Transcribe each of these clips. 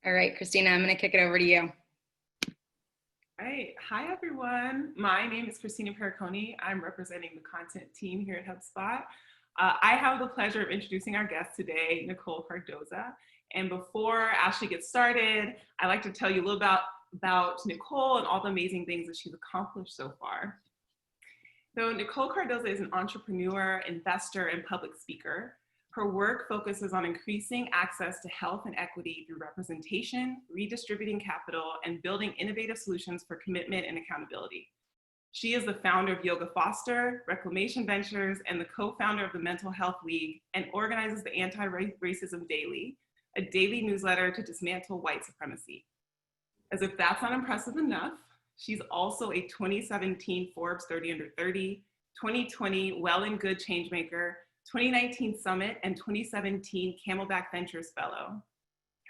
All right, Christina, I'm going to kick it over to you. All right. Hi, everyone. My name is Christina Periconi. I'm representing the content team here at HubSpot. I have the pleasure of introducing our guest today, Nicole Cardoza. And before Ashley gets started, I'd like to tell you a little about Nicole and all the amazing things that she's accomplished so far. So Nicole Cardoza is an entrepreneur, investor, and public speaker. Her work focuses on increasing access to health and equity through representation, redistributing capital, and building innovative solutions for commitment and accountability. She is the founder of Yoga Foster, Reclamation Ventures, and the co-founder of the Mental Health League, and organizes the Anti-Racism Daily, a daily newsletter to dismantle white supremacy. As if that's not impressive enough, she's also a 2017 Forbes 30 Under 30, 2020 Well and Good Changemaker, 2019 Summit, and 2017 Camelback Ventures Fellow.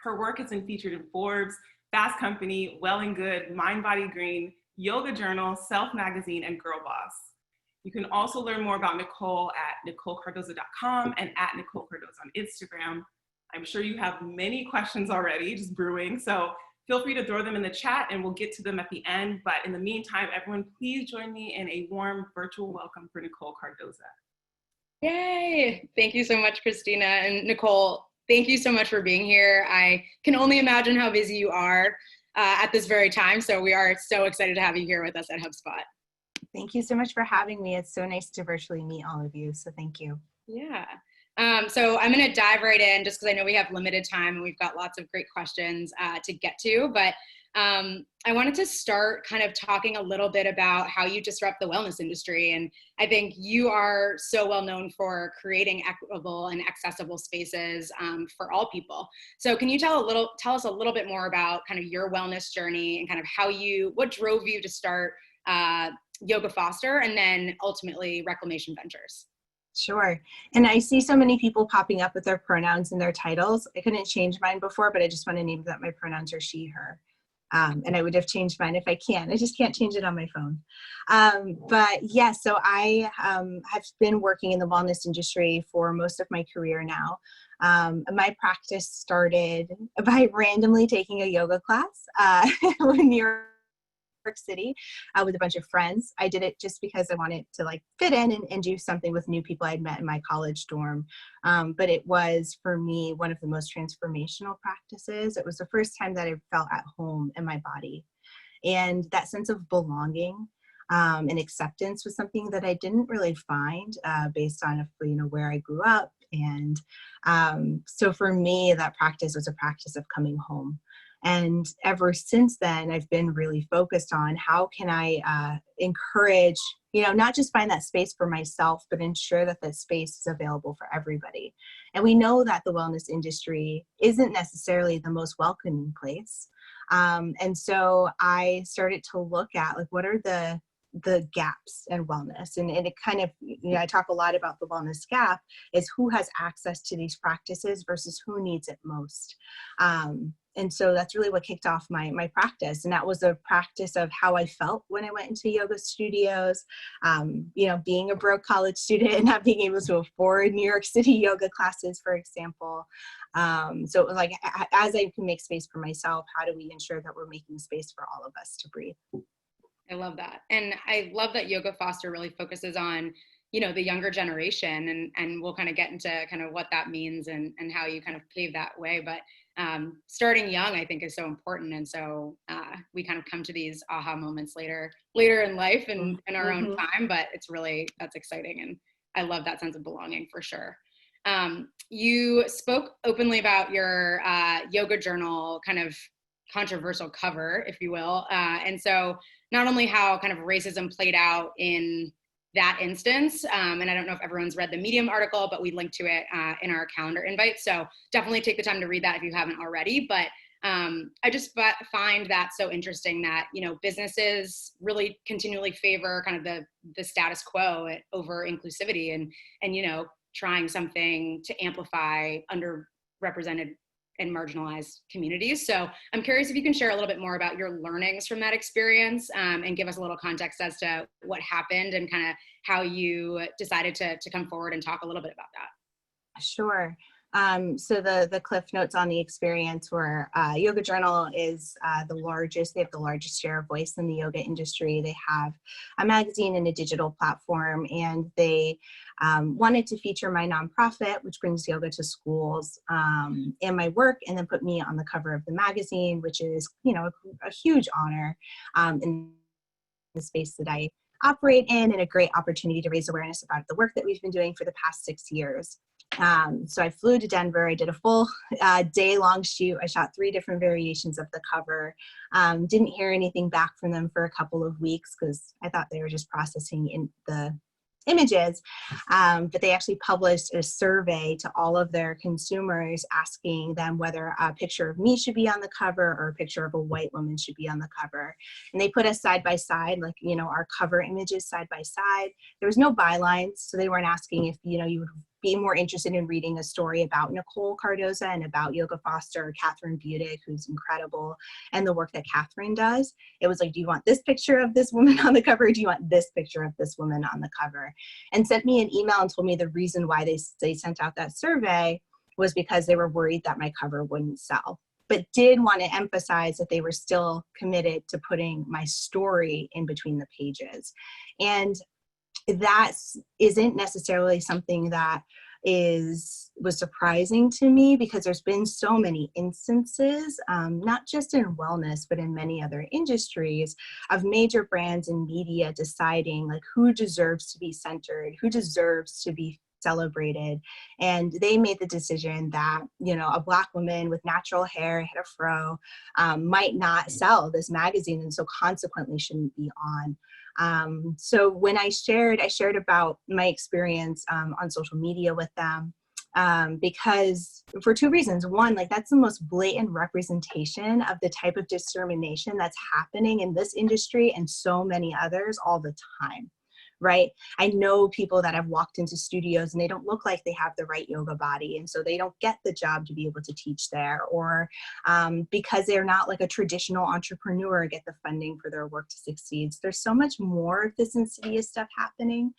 Her work has been featured in Forbes, Fast Company, Well and Good, Mind Body Green, Yoga Journal, Self Magazine, and Girl Boss. You can also learn more about Nicole at NicoleCardoza.com and at Nicole Cardoza on Instagram. I'm sure you have many questions already, just brewing, so feel free to throw them in the chat and we'll get to them at the end. But in the meantime, everyone, please join me in a warm virtual welcome for Nicole Cardoza. Yay! Thank you so much, Christina. And Nicole, thank you so much for being here. I can only imagine how busy you are at this very time. So we are so excited to have you here with us at HubSpot. Thank you so much for having me. It's so nice to virtually meet all of you. So thank you. Yeah. So I'm going to dive right in just because I know we have limited time and we've got lots of great questions to get to. But I wanted to start kind of talking a little bit about how you disrupt the wellness industry. And I think you are so well known for creating equitable and accessible spaces for all people. So can you tell us a little bit more about kind of your wellness journey and kind of what drove you to start Yoga Foster and then ultimately Reclamation Ventures? Sure. And I see so many people popping up with their pronouns in their titles. I couldn't change mine before, but I just want to name that my pronouns are she, her. And I would have changed mine if I can. I just can't change it on my phone. But yeah, so I have been working in the wellness industry for most of my career now. My practice started by randomly taking a yoga class in New York City with a bunch of friends. I did it just because I wanted to like fit in and do something with new people I'd met in my college dorm. But it was for me one of the most transformational practices. It was the first time that I felt at home in my body, and that sense of belonging and acceptance was something that I didn't really find based on where I grew up. And so for me, that practice was a practice of coming home. And ever since then, I've been really focused on how can I encourage, not just find that space for myself, but ensure that that space is available for everybody. And we know that the wellness industry isn't necessarily the most welcoming place. And so I started to look at what are the gaps in wellness. And it kind of, I talk a lot about the wellness gap is who has access to these practices versus who needs it most. And so that's really what kicked off my practice. And that was a practice of how I felt when I went into yoga studios, being a broke college student and not being able to afford New York City yoga classes, for example. So it was like, as I can make space for myself, how do we ensure that we're making space for all of us to breathe? I love that. And I love that Yoga Foster really focuses on, the younger generation, and we'll kind of get into kind of what that means and how you kind of pave that way. But starting young, I think, is so important. And so we kind of come to these aha moments later in life and in our own time, but that's exciting. And I love that sense of belonging for sure. You spoke openly about your yoga journal kind of controversial cover, if you will. And so not only how kind of racism played out in that instance, and I don't know if everyone's read the Medium article, but we linked to it in our calendar invite. So definitely take the time to read that if you haven't already. But I just find that so interesting that, businesses really continually favor kind of the status quo over inclusivity and trying something to amplify underrepresented and marginalized communities. So I'm curious if you can share a little bit more about your learnings from that experience and give us a little context as to what happened and kind of how you decided to come forward and talk a little bit about that. Sure. So the cliff notes on the experience were Yoga Journal is the largest, they have the largest share of voice in the yoga industry. They have a magazine and a digital platform, and they wanted to feature my nonprofit, which brings yoga to schools, and my work, and then put me on the cover of the magazine, which is, you know, a huge honor in the space that I operate in, and a great opportunity to raise awareness about the work that we've been doing for the past 6 years. So I flew to Denver. I did a full day-long shoot. I shot 3 different variations of the cover. Didn't hear anything back from them for a couple of weeks because I thought they were just processing in the images, but they actually published a survey to all of their consumers asking them whether a picture of me should be on the cover or a picture of a white woman should be on the cover. And they put us side by side, like, you know, our cover images side by side. There was no bylines, so they weren't asking if, you know, you would be more interested in reading a story about Nicole Cardoza and about Yoga Foster or Catherine Budig, who's incredible, and the work that Catherine does. It was like, do you want this picture of this woman on the cover? Or do you want this picture of this woman on the cover? And sent me an email and told me the reason why they sent out that survey was because they were worried that my cover wouldn't sell, but did want to emphasize that they were still committed to putting my story in between the pages. And that isn't necessarily something that was surprising to me, because there's been so many instances, not just in wellness, but in many other industries, of major brands and media deciding like who deserves to be centered, who deserves to be celebrated. And they made the decision that, you know, a Black woman with natural hair, had a fro, might not sell this magazine, and so consequently shouldn't be on. So when I shared about my experience on social media with them, because for 2 reasons. One, like, that's the most blatant representation of the type of discrimination that's happening in this industry and so many others all the time. Right? I know people that have walked into studios and they don't look like they have the right yoga body, and so they don't get the job to be able to teach there, or because they're not like a traditional entrepreneur, get the funding for their work to succeed. So there's so much more of this insidious stuff happening.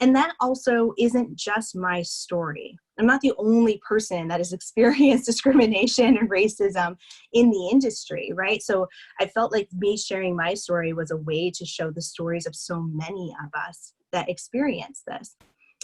And that also isn't just my story. I'm not the only person that has experienced discrimination and racism in the industry, right? So I felt like me sharing my story was a way to show the stories of so many of us that experience this.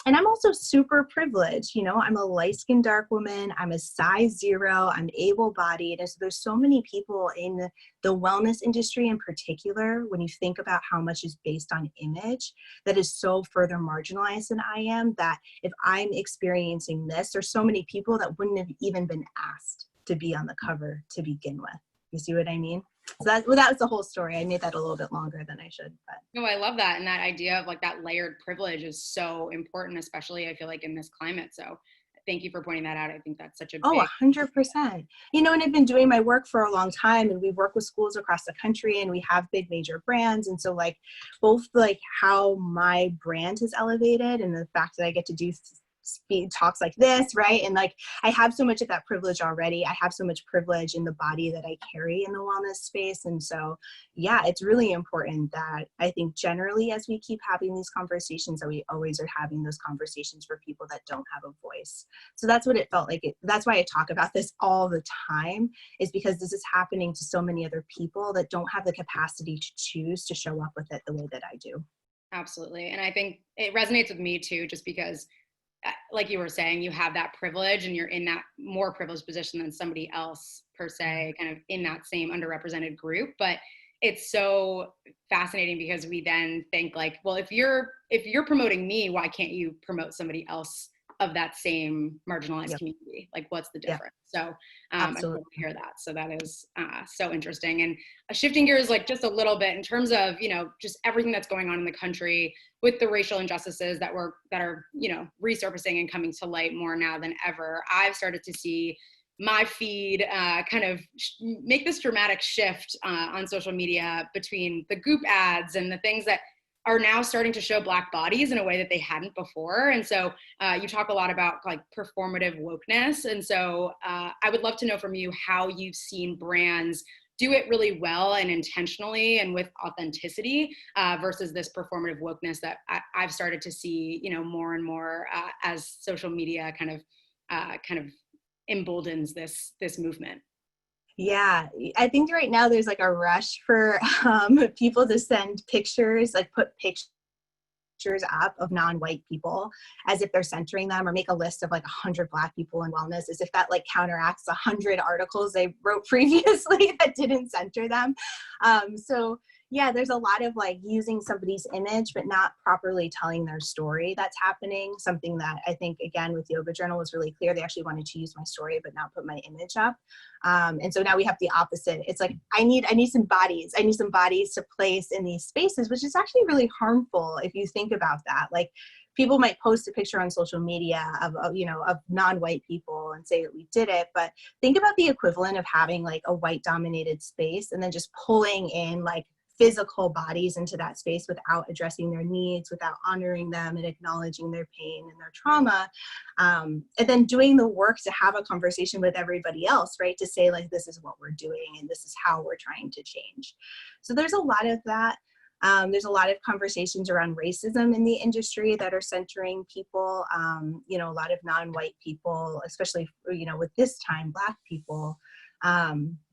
And I'm also super privileged. You know, I'm a light-skinned dark woman. I'm a size 0. I'm able-bodied. And so there's so many people in the wellness industry in particular, when you think about how much is based on image, that is so further marginalized than I am, that if I'm experiencing this, there's so many people that wouldn't have even been asked to be on the cover to begin with. You see what I mean? So that was the whole story. I made that a little bit longer than I should. But no, I love that. And that idea of like that layered privilege is so important, especially I feel like in this climate. So thank you for pointing that out. I think that's such a big 100%. You know, and I've been doing my work for a long time, and we work with schools across the country, and we have big major brands. And so like both like how my brand has elevated and the fact that I get to do speed talks like this, right? And like, I have so much of that privilege already. I have so much privilege in the body that I carry in the wellness space. And so, yeah, it's really important that I think generally as we keep having these conversations, that we always are having those conversations for people that don't have a voice. So that's what it felt like. That's why I talk about this all the time, is because this is happening to so many other people that don't have the capacity to choose to show up with it the way that I do. Absolutely. And I think it resonates with me too, just because like you were saying, you have that privilege and you're in that more privileged position than somebody else per se, kind of in that same underrepresented group. But it's so fascinating because we then think like, well, if you're promoting me, why can't you promote somebody else of that same marginalized community? Like, what's the difference? So I totally hear that. So that is so interesting. And shifting gears like just a little bit in terms of, you know, just everything that's going on in the country with the racial injustices that are, you know, resurfacing and coming to light more now than ever. I've started to see my feed kind of make this dramatic shift on social media between the Goop ads and the things that are now starting to show Black bodies in a way that they hadn't before. And so you talk a lot about like performative wokeness. And so I would love to know from you how you've seen brands do it really well and intentionally and with authenticity versus this performative wokeness that I've started to see, you know, more and more as social media kind of emboldens this movement? Yeah, I think right now there's like a rush for people to send pictures, like put pictures up of non-white people as if they're centering them, or make a list of like 100 Black people in wellness, as if that like counteracts 100 articles they wrote previously that didn't center them. So yeah, there's a lot of like using somebody's image but not properly telling their story that's happening. Something that I think, again, with Yoga Journal was really clear. They actually wanted to use my story but not put my image up. And so now we have the opposite. It's like, I need some bodies. I need some bodies to place in these spaces, which is actually really harmful if you think about that. Like, people might post a picture on social media of non-white people and say that we did it, but think about the equivalent of having like a white dominated space and then just pulling in like physical bodies into that space without addressing their needs, without honoring them and acknowledging their pain and their trauma. And then doing the work to have a conversation with everybody else, right? To say like, this is what we're doing and this is how we're trying to change. So there's a lot of that. There's a lot of conversations around racism in the industry that are centering people, a lot of non-white people, especially, with this time, Black people,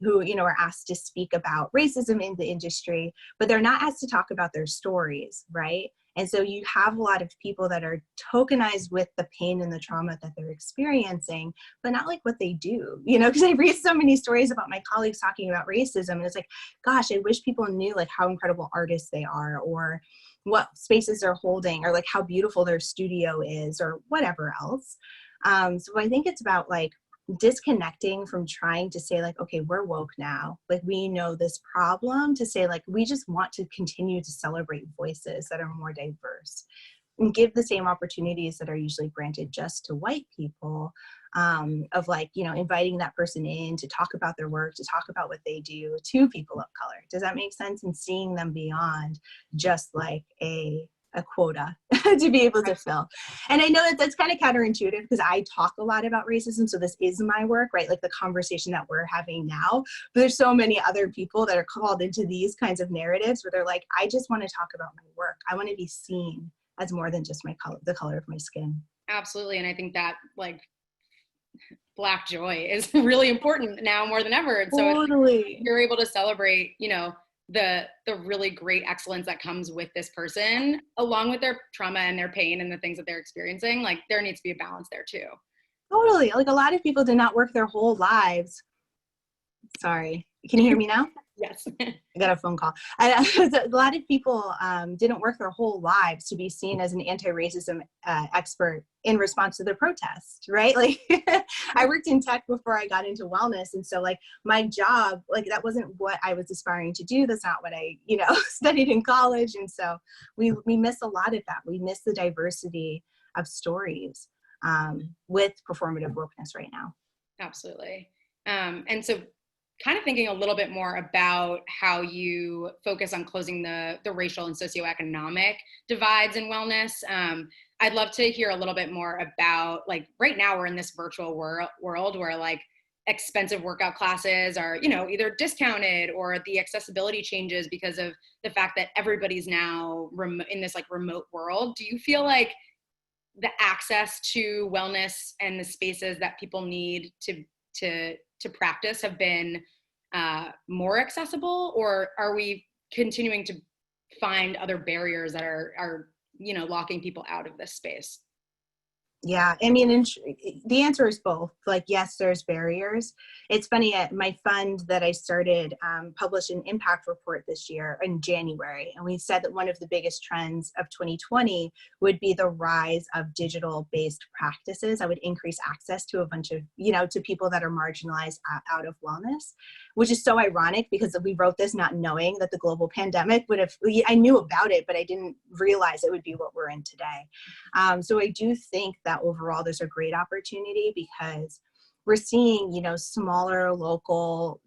who, are asked to speak about racism in the industry, but they're not asked to talk about their stories, right? And so you have a lot of people that are tokenized with the pain and the trauma that they're experiencing, but not like what they do, because I read so many stories about my colleagues talking about racism, and it's like, gosh, I wish people knew like how incredible artists they are, or what spaces they're holding, or like how beautiful their studio is, or whatever else. So I think it's about like disconnecting from trying to say like, okay, we're woke now, like we know this problem, to say like, we just want to continue to celebrate voices that are more diverse and give the same opportunities that are usually granted just to white people, of like, inviting that person in to talk about their work, to talk about what they do, to people of color. Does that make sense? And seeing them beyond just like a quota to be able to fill. And I know that that's kind of counterintuitive because I talk a lot about racism. So this is my work, right? Like the conversation that we're having now. But there's so many other people that are called into these kinds of narratives where they're like, I just want to talk about my work. I want to be seen as more than just my color, the color of my skin. Absolutely. And I think that like Black joy is really important now more than ever. And so Totally. you're able to celebrate, the really great excellence that comes with this person, along with their trauma and their pain and the things that they're experiencing. Like, there needs to be a balance there too. Totally. Like, a lot of people did not work their whole lives. Sorry. Can you hear me now? Yes. I got a phone call. A lot of people didn't work their whole lives to be seen as an anti-racism expert in response to the protest, right? Like, I worked in tech before I got into wellness. And so like my job, like that wasn't what I was aspiring to do. That's not what I, studied in college. And so we miss a lot of that. We miss the diversity of stories with performative wokeness right now. Absolutely. And so kind of thinking a little bit more about how you focus on closing the racial and socioeconomic divides in wellness. I'd love to hear a little bit more about, like, right now we're in this virtual world where like expensive workout classes are, either discounted, or the accessibility changes because of the fact that everybody's now in this like remote world. Do you feel like the access to wellness and the spaces that people need to practice have been more accessible, or are we continuing to find other barriers that are locking people out of this space? Yeah, I mean, the answer is both. Like, yes, there's barriers. It's funny, my fund that I started published an impact report this year in January, and we said that one of the biggest trends of 2020 would be the rise of digital-based practices that would increase access to a bunch of, to people that are marginalized out of wellness, which is so ironic because we wrote this not knowing that the global pandemic I knew about it, but I didn't realize it would be what we're in today. So I do think that overall there's a great opportunity because we're seeing, smaller local,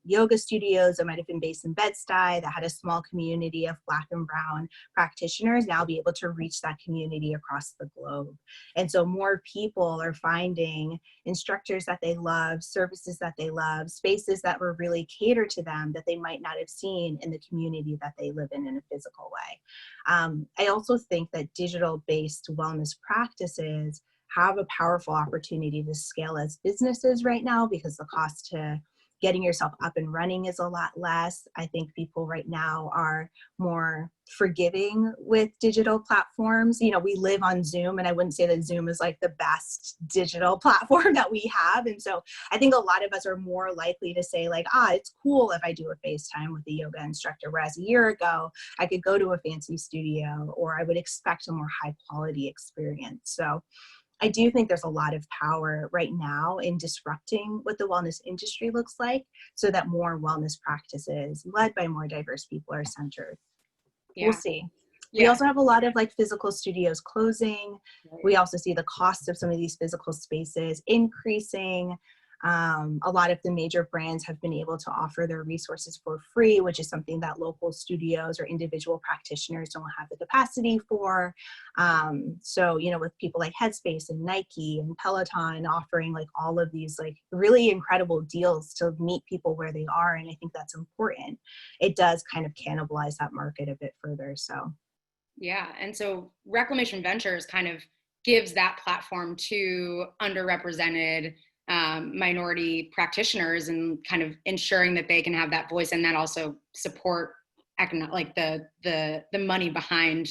yoga studios that might have been based in Bed-Stuy that had a small community of Black and Brown practitioners now be able to reach that community across the globe. And so more people are finding instructors that they love, services that they love, spaces that were really catered to them that they might not have seen in the community that they live in a physical way. I also think that digital-based wellness practices have a powerful opportunity to scale as businesses right now because the cost to getting yourself up and running is a lot less. I think people right now are more forgiving with digital platforms. You know, we live on Zoom, and I wouldn't say that Zoom is like the best digital platform that we have. And so I think a lot of us are more likely to say like, it's cool if I do a FaceTime with a yoga instructor. Whereas a year ago, I could go to a fancy studio, or I would expect a more high quality experience. So I do think there's a lot of power right now in disrupting what the wellness industry looks like so that more wellness practices led by more diverse people are centered. We'll Yeah. see. We Yeah. also have a lot of like physical studios closing. We also see the cost of some of these physical spaces increasing. A lot of the major brands have been able to offer their resources for free, which is something that local studios or individual practitioners don't have the capacity for. So, you know, with people like Headspace and Nike and Peloton offering like all of these like really incredible deals to meet people where they are. And I think that's important. It does kind of cannibalize that market a bit further. So. Yeah. And so Reclamation Ventures kind of gives that platform to underrepresented minority practitioners and kind of ensuring that they can have that voice and that also support like the money behind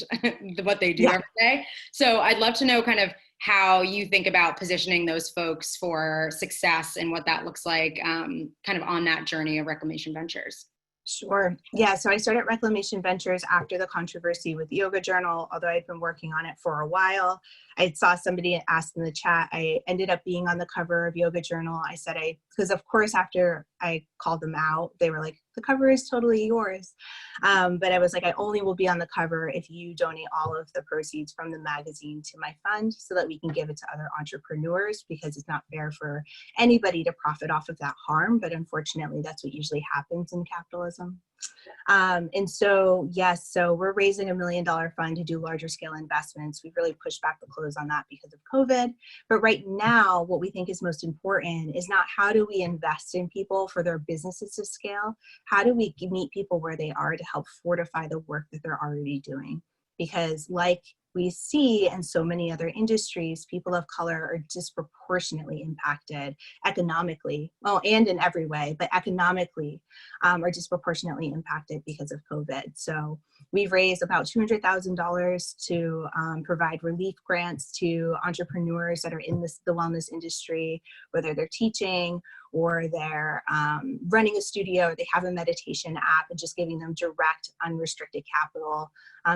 what they do every day. So I'd love to know kind of how you think about positioning those folks for success and what that looks like kind of on that journey of Reclamation Ventures. Sure. Yeah. So I started Reclamation Ventures after the controversy with Yoga Journal, although I'd been working on it for a while. I saw somebody ask in the chat, I ended up being on the cover of Yoga Journal. I said, because of course, after I called them out, they were like, the cover is totally yours. But I was like, I only will be on the cover if you donate all of the proceeds from the magazine to my fund so that we can give it to other entrepreneurs, because it's not fair for anybody to profit off of that harm. But unfortunately, that's what usually happens in capitalism. And so, yes, so we're raising $1 million fund to do larger scale investments. We've really pushed back the close on that because of COVID. But right now, what we think is most important is not how do we invest in people for their businesses to scale? How do we meet people where they are to help fortify the work that they're already doing? Because like we see in so many other industries, people of color are disproportionately impacted economically, well, and in every way, but economically are disproportionately impacted because of COVID. So we've raised about $200,000 to provide relief grants to entrepreneurs that are in the wellness industry, whether they're teaching or they're running a studio, or they have a meditation app, and just giving them direct, unrestricted capital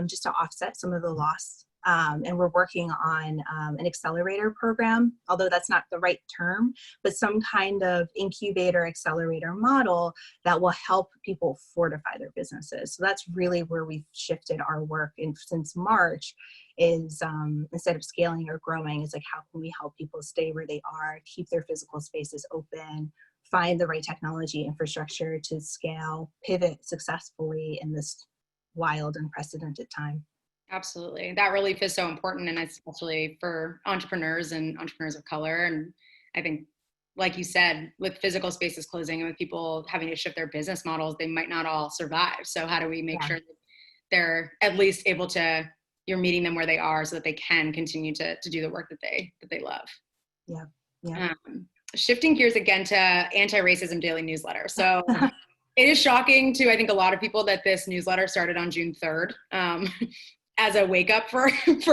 just to offset some of the loss. And we're working on an accelerator program, although that's not the right term, but some kind of incubator accelerator model that will help people fortify their businesses. So that's really where we've shifted our work since March is instead of scaling or growing, is like, how can we help people stay where they are, keep their physical spaces open, find the right technology infrastructure to scale, pivot successfully in this wild, unprecedented time. Absolutely. That relief is so important, and especially for entrepreneurs and entrepreneurs of color. And I think, like you said, with physical spaces closing and with people having to shift their business models, they might not all survive. So how do we make sure that they're at least able to, you're meeting them where they are so that they can continue to do the work that they love. Yeah. Yeah. Shifting gears again to Anti-Racism Daily Newsletter. So it is shocking to, I think, a lot of people that this newsletter started on June 3rd. As a wake up for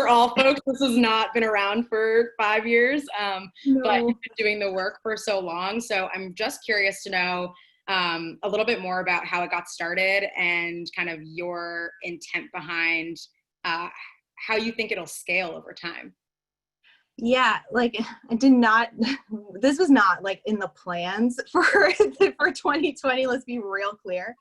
all folks. This has not been around for 5 years, but you've been doing the work for so long. So I'm just curious to know a little bit more about how it got started and kind of your intent behind how you think it'll scale over time. Yeah, like I did not, this was not like in the plans for 2020, let's be real clear.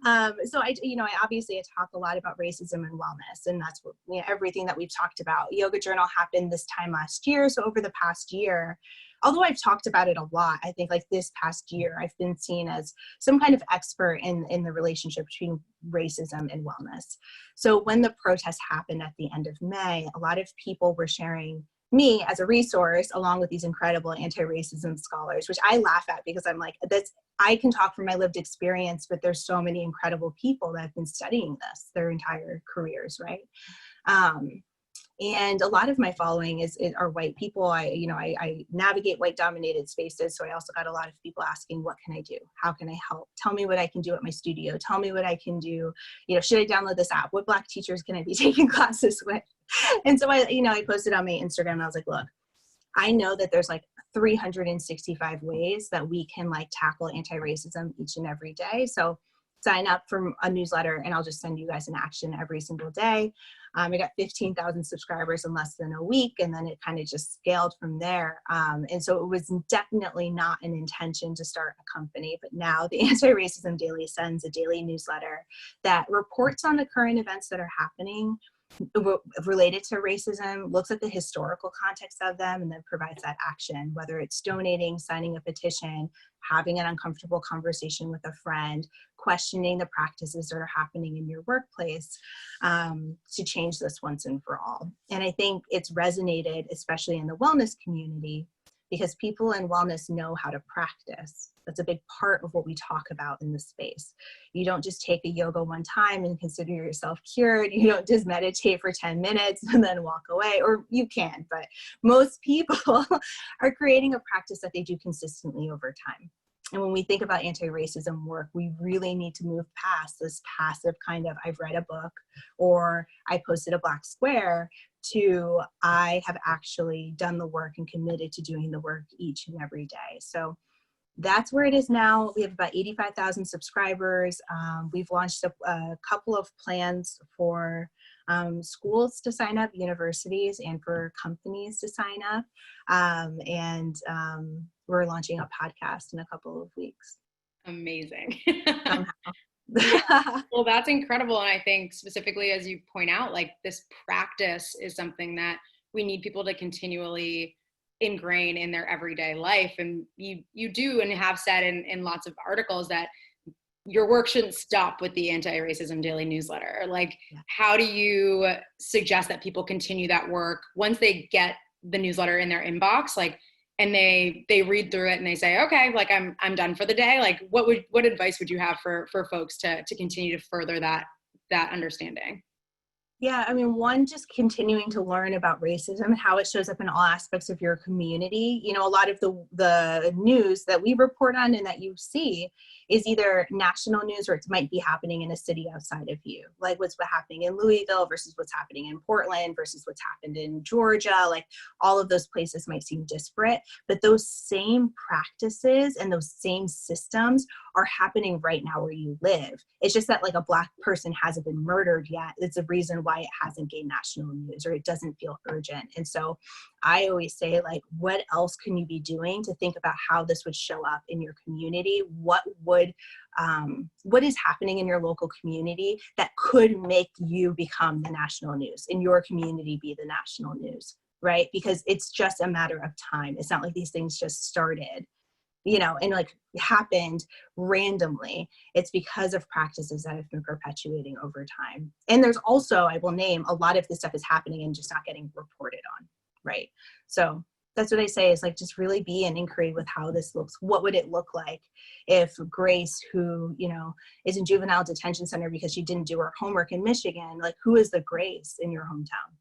So I obviously I talk a lot about racism and wellness, and that's what, everything that we've talked about. Yoga Journal happened this time last year. So over the past year, although I've talked about it a lot, I think like this past year, I've been seen as some kind of expert in the relationship between racism and wellness. So when the protest happened at the end of May, a lot of people were sharing me as a resource along with these incredible anti-racism scholars, which I laugh at because I'm like, I can talk from my lived experience, but there's so many incredible people that have been studying this their entire careers, right? And a lot of my following are white people. I navigate white dominated spaces. So I also got a lot of people asking, what can I do? How can I help? Tell me what I can do at my studio. Tell me what I can do. Should I download this app? What Black teachers can I be taking classes with? And so I posted on my Instagram and I was like, look, I know that there's like 365 ways that we can like tackle anti-racism each and every day. So sign up for a newsletter and I'll just send you guys an action every single day. I got 15,000 subscribers in less than a week, and then it kind of just scaled from there. And so it was definitely not an intention to start a company, but now the Anti-Racism Daily sends a daily newsletter that reports on the current events that are happening related to racism, looks at the historical context of them, and then provides that action, whether it's donating, signing a petition, having an uncomfortable conversation with a friend, questioning the practices that are happening in your workplace, to change this once and for all. And I think it's resonated, especially in the wellness community, because people in wellness know how to practice. That's a big part of what we talk about in this space. You don't just take a yoga one time and consider yourself cured. You don't just meditate for 10 minutes and then walk away, or you can, but most people are creating a practice that they do consistently over time. And when we think about anti-racism work, we really need to move past this passive kind of, I've read a book or I posted a Black square, to I have actually done the work and committed to doing the work each and every day. So that's where it is now. We have about 85,000 subscribers. We've launched a couple of plans for schools to sign up, universities, and for companies to sign up. We're launching a podcast in a couple of weeks. Amazing. Yeah. Well, that's incredible. And I think specifically, as you point out, like this practice is something that we need people to continually ingrain in their everyday life. And you do and have said in lots of articles that your work shouldn't stop with the Anti-Racism Daily newsletter. Like, how do you suggest that people continue that work once they get the newsletter in their inbox? Like, and they read through it and they say, okay, like I'm done for the day. Like what advice would you have for folks to continue to further that understanding? Yeah, I mean, one, just continuing to learn about racism and how it shows up in all aspects of your community. A lot of the news that we report on and that you see is either national news or it might be happening in a city outside of you, like what's happening in Louisville versus what's happening in Portland versus what's happened in Georgia. Like all of those places might seem disparate, but those same practices and those same systems are happening right now where you live. It's just that like a Black person hasn't been murdered yet. It's a reason why it hasn't gained national news or it doesn't feel urgent. And so I always say, like, what else can you be doing to think about how this would show up in your community? What is happening in your local community that could make you become the national news, in your community be the national news, right? Because it's just a matter of time. It's not like these things just started, and like happened randomly. It's because of practices that have been perpetuating over time. And there's also, I will name, a lot of this stuff is happening and just not getting reported on, right? So that's what I say is like, just really be an inquiry with how this looks. What would it look like if Grace, who, is in juvenile detention center because she didn't do her homework in Michigan, like who is the Grace in your hometown?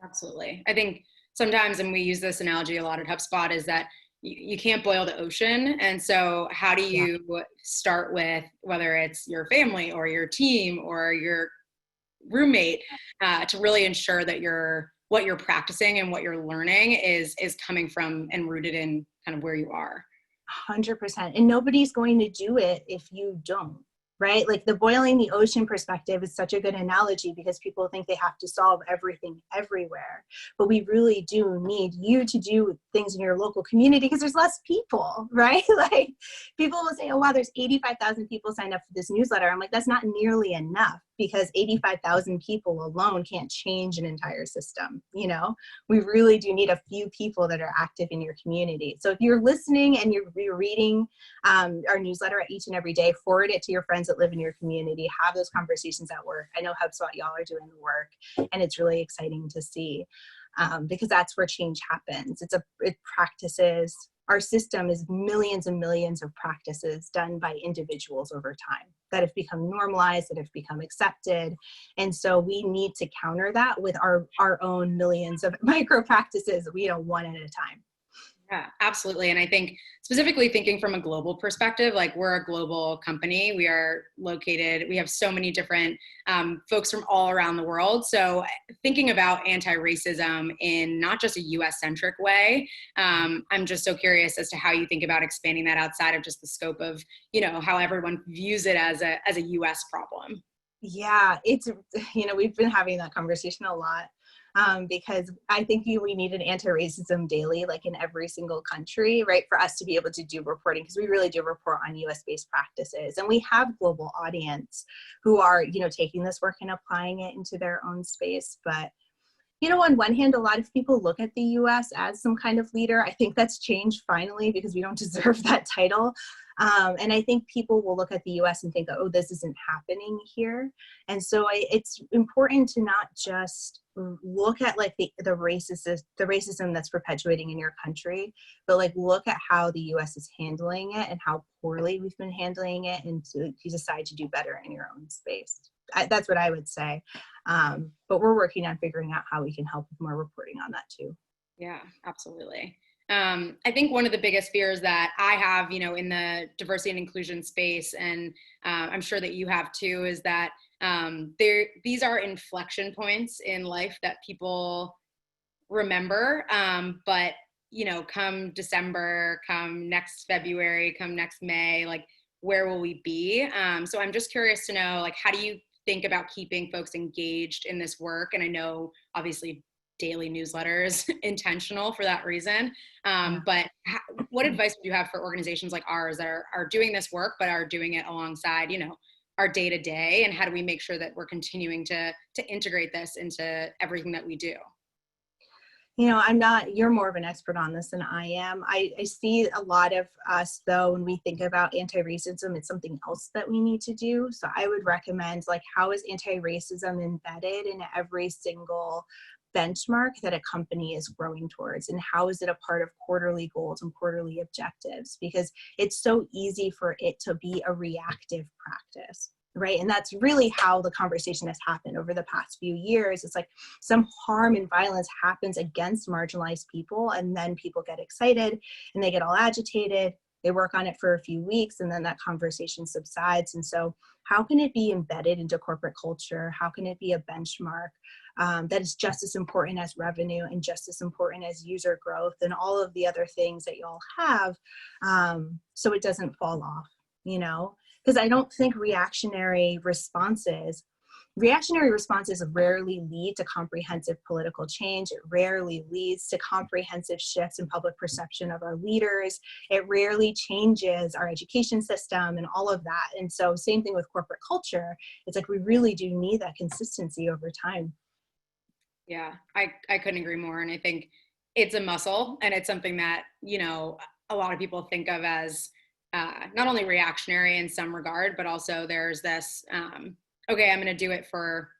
Absolutely. I think sometimes, and we use this analogy a lot at HubSpot, is that you can't boil the ocean. And so how do you start with, whether it's your family or your team or your roommate, to really ensure that what you're practicing and what you're learning is coming from and rooted in kind of where you are. 100%. And nobody's going to do it if you don't, right? Like the boiling the ocean perspective is such a good analogy because people think they have to solve everything everywhere. But we really do need you to do things in your local community because there's less people, right? Like people will say, oh, wow, there's 85,000 people signed up for this newsletter. I'm like, that's not nearly enough because 85,000 people alone can't change an entire system. We really do need a few people that are active in your community. So if you're listening and you're reading our newsletter each and every day, forward it to your friends that live in your community, have those conversations at work. I know HubSpot, y'all are doing the work and it's really exciting to see because that's where change happens. It practices our system is millions and millions of practices done by individuals over time that have become normalized, that have become accepted. And so we need to counter that with our own millions of micro practices, one at a time. Yeah, absolutely. And I think specifically thinking from a global perspective, like we're a global company, we have so many different folks from all around the world. So thinking about anti-racism in not just a US centric way, I'm just so curious as to how you think about expanding that outside of just the scope of, how everyone views it as a US problem. Yeah, it's, we've been having that conversation a lot. Because I think we need an anti-racism daily, like in every single country, right, for us to be able to do reporting, because we really do report on US-based practices. And we have global audience who are, taking this work and applying it into their own space. But, on one hand, a lot of people look at the US as some kind of leader. I think that's changed finally because we don't deserve that title. And I think people will look at the US and think, oh, this isn't happening here. And so it's important to not just look at like the racism that's perpetuating in your country, but like look at how the US is handling it and how poorly we've been handling it, and so you decide to do better in your own space. That's what I would say. But we're working on figuring out how we can help with more reporting on that too. Yeah, absolutely. I think one of the biggest fears that I have, in the diversity and inclusion space, and I'm sure that you have too, is that these are inflection points in life that people remember. But, come December, come next February, come next May, like where will we be? So I'm just curious to know, like, how do you think about keeping folks engaged in this work? And I know obviously daily newsletters intentional for that reason. But what advice would you have for organizations like ours that are doing this work, but are doing it alongside, our day to day? And how do we make sure that we're continuing to integrate this into everything that we do? You're more of an expert on this than I am. I see a lot of us, though, when we think about anti-racism, it's something else that we need to do. So I would recommend, like, how is anti-racism embedded in every single benchmark that a company is growing towards, and how is it a part of quarterly goals and quarterly objectives? Because it's so easy for it to be a reactive practice, right? And that's really how the conversation has happened over the past few years. It's like some harm and violence happens against marginalized people, and then people get excited and they get all agitated. They work on it for a few weeks, and then that conversation subsides. And so how can it be embedded into corporate culture? How can it be a benchmark that is just as important as revenue and just as important as user growth and all of the other things that you all have, so it doesn't fall off, Because I don't think reactionary responses rarely lead to comprehensive political change. It rarely leads to comprehensive shifts in public perception of our leaders. It rarely changes our education system and all of that. And so same thing with corporate culture. It's like we really do need that consistency over time. Yeah, I couldn't agree more. And I think it's a muscle, and it's something that, a lot of people think of as not only reactionary in some regard, but also there's this, okay, I'm going to do it for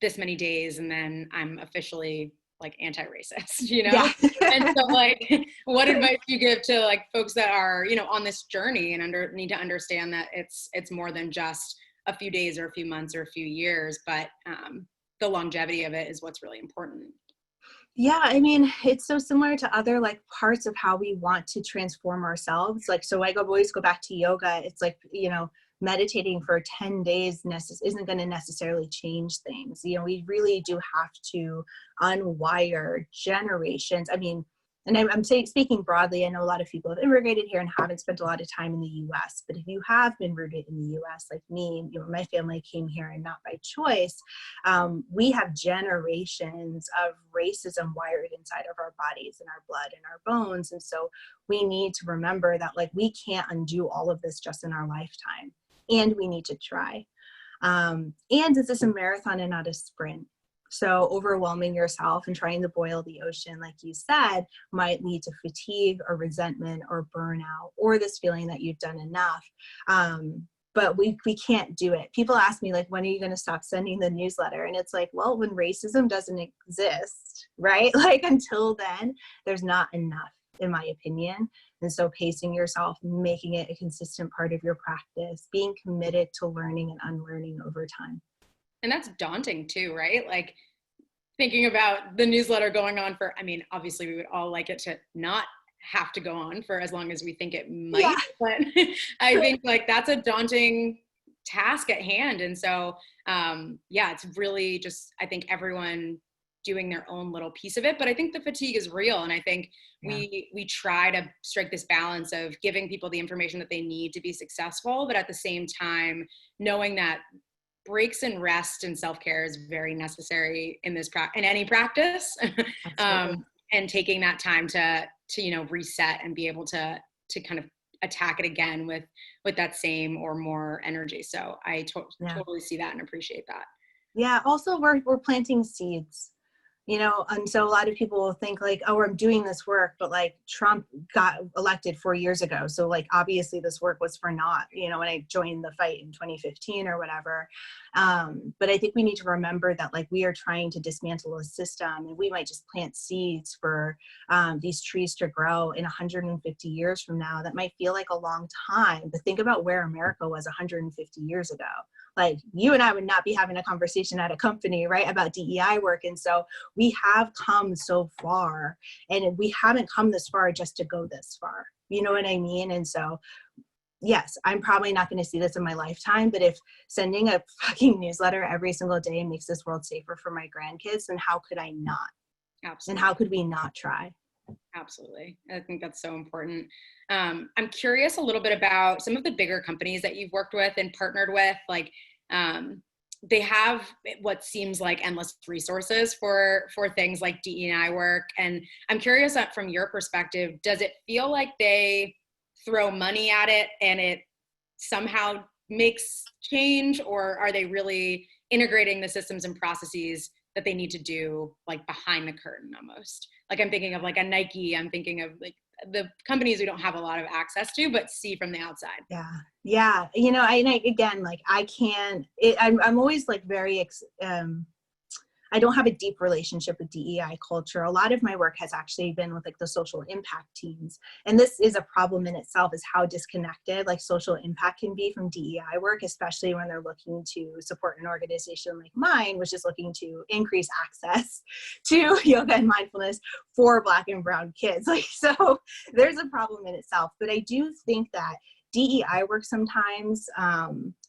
this many days, and then I'm officially like anti-racist, Yeah. And so like, what advice do you give to like folks that are, on this journey and need to understand that it's more than just a few days or a few months or a few years, but the longevity of it is what's really important. Yeah, I mean, it's so similar to other like parts of how we want to transform ourselves. Like, so I always go back to yoga. It's like, meditating for 10 days isn't going to necessarily change things. We really do have to unwire generations. I mean, and I'm saying, speaking broadly, I know a lot of people have immigrated here and haven't spent a lot of time in the US, but if you have been rooted in the US, like me, my family came here and not by choice, we have generations of racism wired inside of our bodies and our blood and our bones. And so we need to remember that like we can't undo all of this just in our lifetime, and we need to try. And this is a marathon and not a sprint. So overwhelming yourself and trying to boil the ocean, like you said, might lead to fatigue or resentment or burnout or this feeling that you've done enough. But we can't do it. People ask me, like, when are you going to stop sending the newsletter? And it's like, well, when racism doesn't exist, right? Like until then, there's not enough, in my opinion. And so pacing yourself, making it a consistent part of your practice, being committed to learning and unlearning over time. And that's daunting too, right? Like thinking about the newsletter going on for, I mean, obviously we would all like it to not have to go on for as long as we think it might, Yeah. but I think like that's a daunting task at hand. And so, yeah, it's really just, I think everyone doing their own little piece of it, but I think the fatigue is real. And I think we try to strike this balance of giving people the information that they need to be successful, but at the same time, knowing that breaks and rest and self-care is very necessary in this in any practice. And taking that time to reset and be able to kind of attack it again with that same or more energy. So I totally see that and appreciate that. Yeah. Also, we're planting seeds. And so a lot of people will think like, oh, I'm doing this work, but like Trump got elected 4 years ago. So like, obviously this work was for naught, when I joined the fight in 2015 or whatever. But I think we need to remember that like we are trying to dismantle a system, and we might just plant seeds for these trees to grow in 150 years from now. That might feel like a long time, but think about where America was 150 years ago. Like you and I would not be having a conversation at a company, right, about DEI work. And so we have come so far, and we haven't come this far just to go this far. You know what I mean? And so, yes, I'm probably not going to see this in my lifetime, but if sending a fucking newsletter every single day makes this world safer for my grandkids, then how could I not? Absolutely. And how could we not try? Absolutely. I think that's so important. I'm curious a little bit about some of the bigger companies that you've worked with and partnered with. Like, they have what seems like endless resources for things like DE&I work. And I'm curious that from your perspective, does it feel like they throw money at it and it somehow makes change, or are they really integrating the systems and processes that they need to do like behind the curtain almost? Like I'm thinking of like a Nike, I'm thinking of like the companies we don't have a lot of access to, but see from the outside. Yeah. Again, like I can't, I'm always like very, I don't have a deep relationship with DEI culture. A lot of my work has actually been with like the social impact teams. And this is a problem in itself, is how disconnected like social impact can be from DEI work, especially when they're looking to support an organization like mine, which is looking to increase access to yoga and mindfulness for Black and brown kids. Like, so there's a problem in itself. But I do think that DEI work sometimes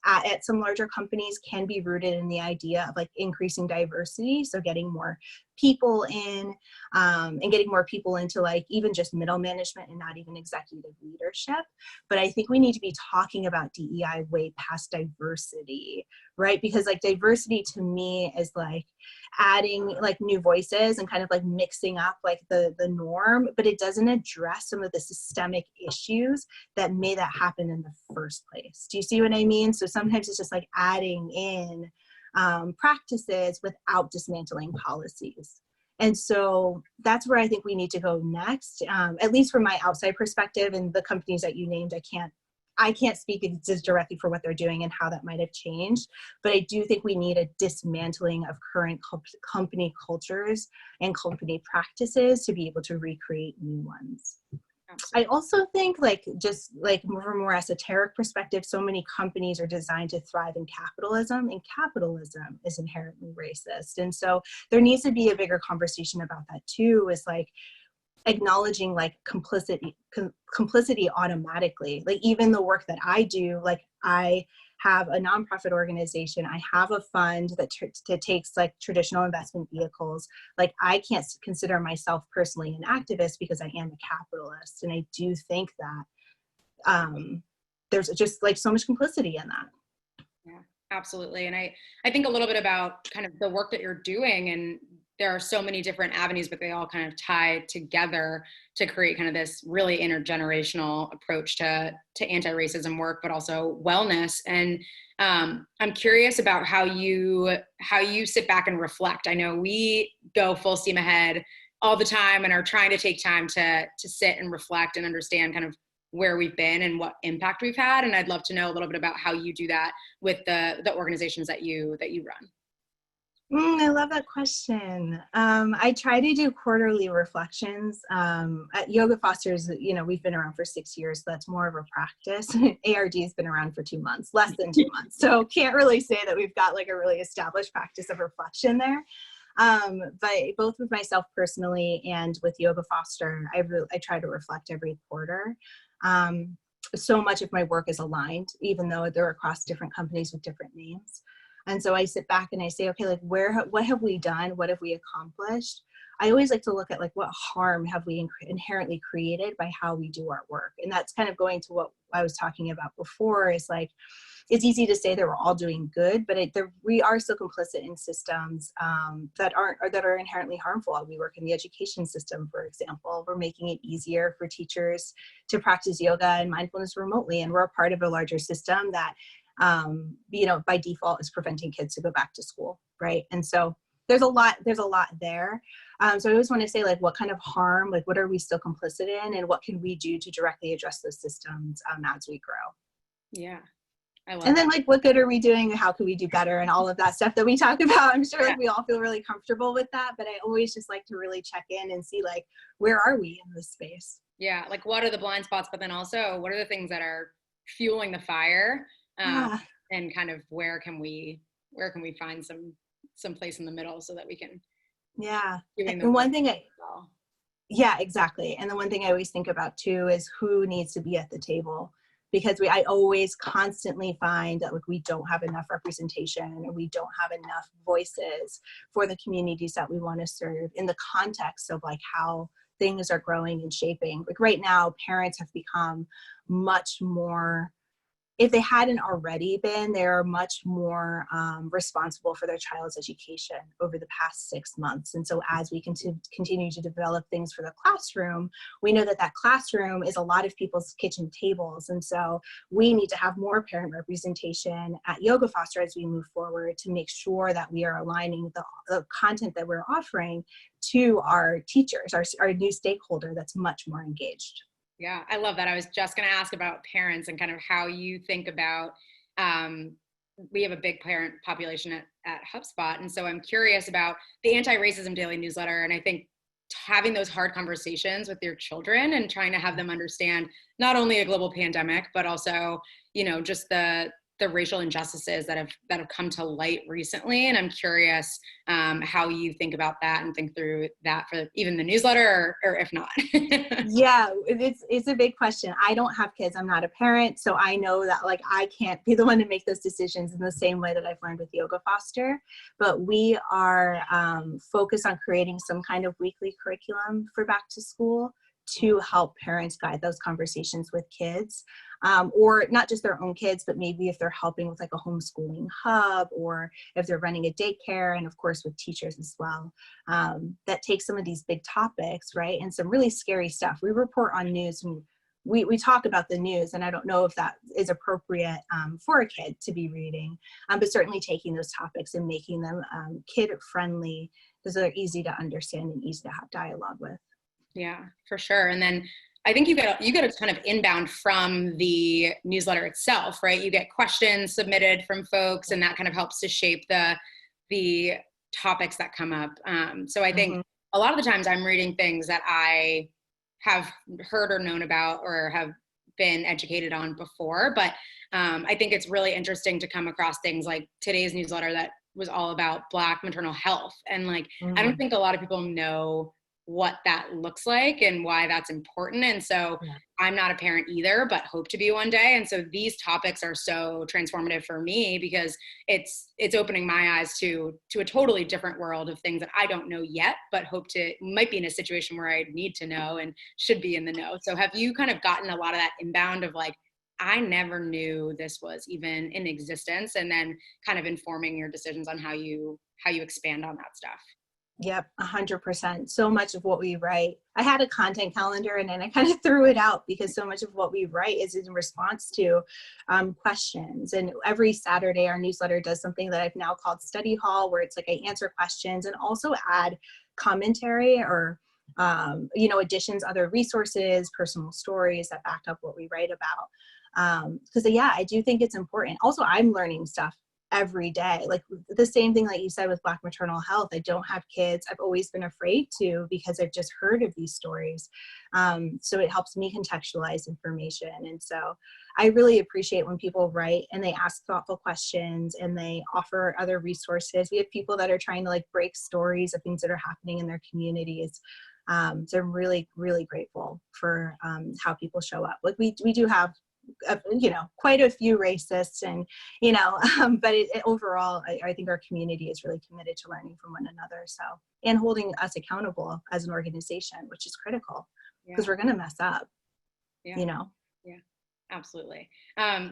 at some larger companies can be rooted in the idea of like increasing diversity. So getting more people in and getting more people into like even just middle management and not even executive leadership. But I think we need to be talking about DEI way past diversity, right? Because like diversity to me is like adding like new voices and kind of like mixing up like the norm, but it doesn't address some of the systemic issues that made that happen in the first place. Do you see what I mean? So sometimes it's just like adding in practices without dismantling policies. And so that's where I think we need to go next, at least from my outside perspective. And the companies that you named, I can't speak just directly for what they're doing and how that might have changed, but I do think we need a dismantling of current company cultures and company practices to be able to recreate new ones. Absolutely. I also think like just like from a more esoteric perspective, so many companies are designed to thrive in capitalism, and capitalism is inherently racist. And so there needs to be a bigger conversation about that too, is like acknowledging like complicity automatically. Like even the work that I do, like I have a nonprofit organization, I have a fund that takes like traditional investment vehicles. Like I can't consider myself personally an activist because I am a capitalist. And I do think that there's just like so much complicity in that. Yeah, absolutely. And I think a little bit about kind of the work that you're doing, and there are so many different avenues, but they all kind of tie together to create kind of this really intergenerational approach to anti-racism work, but also wellness. And I'm curious about how you sit back and reflect. I know we go full steam ahead all the time and are trying to take time to sit and reflect and understand kind of where we've been and what impact we've had. And I'd love to know a little bit about how you do that with the organizations that you run. I love that question. I try to do quarterly reflections. At Yoga Fosters, we've been around for 6 years, so that's more of a practice. ARD has been around for 2 months, less than 2 months. So can't really say that we've got like a really established practice of reflection there. But both with myself personally and with Yoga Foster, I try to reflect every quarter. So much of my work is aligned, even though they're across different companies with different names. And so I sit back and I say, okay, like what have we done? What have we accomplished? I always like to look at like what harm have we inherently created by how we do our work. And that's kind of going to what I was talking about before, is like, it's easy to say that we're all doing good, but we are still complicit in systems that are inherently harmful. We work in the education system, for example. We're making it easier for teachers to practice yoga and mindfulness remotely. And we're a part of a larger system that by default is preventing kids to go back to school, right? And so there's a lot there. So I always want to say, like, what kind of harm, like, what are we still complicit in, and what can we do to directly address those systems as we grow? Yeah, I love and then that. like, what good are we doing? How can we do better? And all of that stuff that we talk about. I'm sure like we all feel really comfortable with that, but I always just like to really check in and see, like, where are we in this space? Yeah, like what are the blind spots, but then also what are the things that are fueling the fire? And kind of where can we find some place in the middle so that we can and one thing exactly. And the one thing I always think about too is who needs to be at the table, because I always constantly find that like we don't have enough representation, and we don't have enough voices for the communities that we want to serve in the context of like how things are growing and shaping. Like right now, parents have become much more, if they hadn't already been, they're much more responsible for their child's education over the past 6 months. And so as we continue to develop things for the classroom, we know that classroom is a lot of people's kitchen tables. And so we need to have more parent representation at Yoga Foster as we move forward, to make sure that we are aligning the content that we're offering to our teachers, our new stakeholder that's much more engaged. Yeah, I love that. I was just going to ask about parents and kind of how you think about, we have a big parent population at HubSpot. And so I'm curious about the anti-racism daily newsletter. And I think having those hard conversations with your children and trying to have them understand not only a global pandemic, but also, just the racial injustices that have come to light recently. And I'm curious how you think about that and think through that for even the newsletter, or if not. Yeah, it's a big question. I don't have kids. I'm not a parent. So I know that like I can't be the one to make those decisions in the same way that I've learned with Yoga Foster. But we are focused on creating some kind of weekly curriculum for back to school to help parents guide those conversations with kids, or not just their own kids, but maybe if they're helping with like a homeschooling hub, or if they're running a daycare, and of course with teachers as well, that takes some of these big topics, right, and some really scary stuff. We report on news, and we talk about the news, and I don't know if that is appropriate for a kid to be reading, but certainly taking those topics and making them kid friendly, so they're easy to understand and easy to have dialogue with. Yeah, for sure. And then I think you get a ton of inbound from the newsletter itself, right? You get questions submitted from folks, and that kind of helps to shape the topics that come up. So I think a lot of the times I'm reading things that I have heard or known about or have been educated on before. But I think it's really interesting to come across things like today's newsletter that was all about Black maternal health. And like, I don't think a lot of people know what that looks like and why that's important. And so I'm not a parent either, but hope to be one day. And so these topics are so transformative for me because it's opening my eyes to a totally different world of things that I don't know yet, but might be in a situation where I need to know and should be in the know. So have you kind of gotten a lot of that inbound of like, I never knew this was even in existence, and then kind of informing your decisions on how you expand on that stuff? Yep, 100%. So much of what we write, I had a content calendar and then I kind of threw it out because so much of what we write is in response to questions. And every Saturday, our newsletter does something that I've now called Study Hall, where it's like I answer questions and also add commentary or additions, other resources, personal stories that back up what we write about. Because I do think it's important. Also, I'm learning stuff every day. Like the same thing that you said with Black maternal health. I don't have kids. I've always been afraid to because I've just heard of these stories. So it helps me contextualize information. And so I really appreciate when people write and they ask thoughtful questions and they offer other resources. We have people that are trying to like break stories of things that are happening in their communities. So I'm really, really grateful for how people show up. Like we do have, quite a few racists and, but overall, I think our community is really committed to learning from one another. So, and holding us accountable as an organization, which is critical because we're going to mess up, Yeah, absolutely.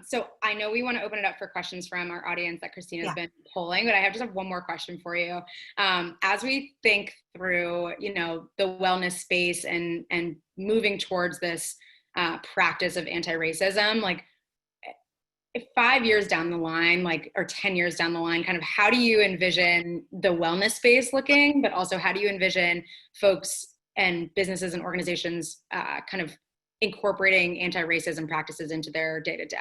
So I know we want to open it up for questions from our audience that Christina's been polling, but I just have one more question for you. As we think through, the wellness space and moving towards this practice of anti-racism, like if 5 years down the line, or 10 years down the line, kind of how do you envision the wellness space looking, but also how do you envision folks and businesses and organizations kind of incorporating anti-racism practices into their day-to-day?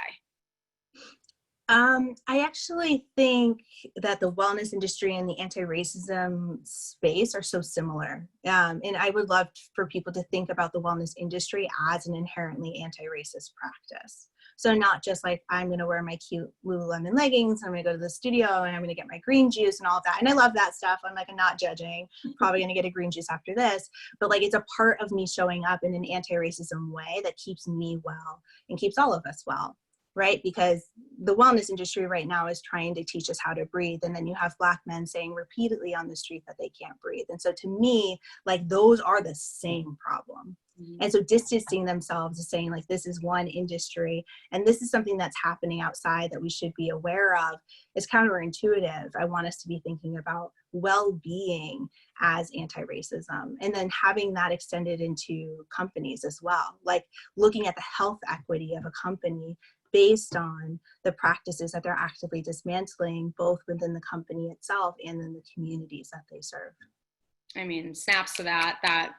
I actually think that the wellness industry and the anti-racism space are so similar. And I would love for people to think about the wellness industry as an inherently anti-racist practice. So not just like, I'm going to wear my cute Lululemon leggings, I'm going to go to the studio and I'm going to get my green juice and all of that. And I love that stuff. I'm not judging, probably going to get a green juice after this, but it's a part of me showing up in an anti-racism way that keeps me well and keeps all of us well. Right? Because the wellness industry right now is trying to teach us how to breathe. And then you have Black men saying repeatedly on the street that they can't breathe. And so to me, those are the same problem. Mm-hmm. And so distancing themselves is saying this is one industry and this is something that's happening outside that we should be aware of is counterintuitive. I want us to be thinking about well-being as anti-racism and then having that extended into companies as well. Looking at the health equity of a company based on the practices that they're actively dismantling, both within the company itself and in the communities that they serve. I mean, snaps to that. That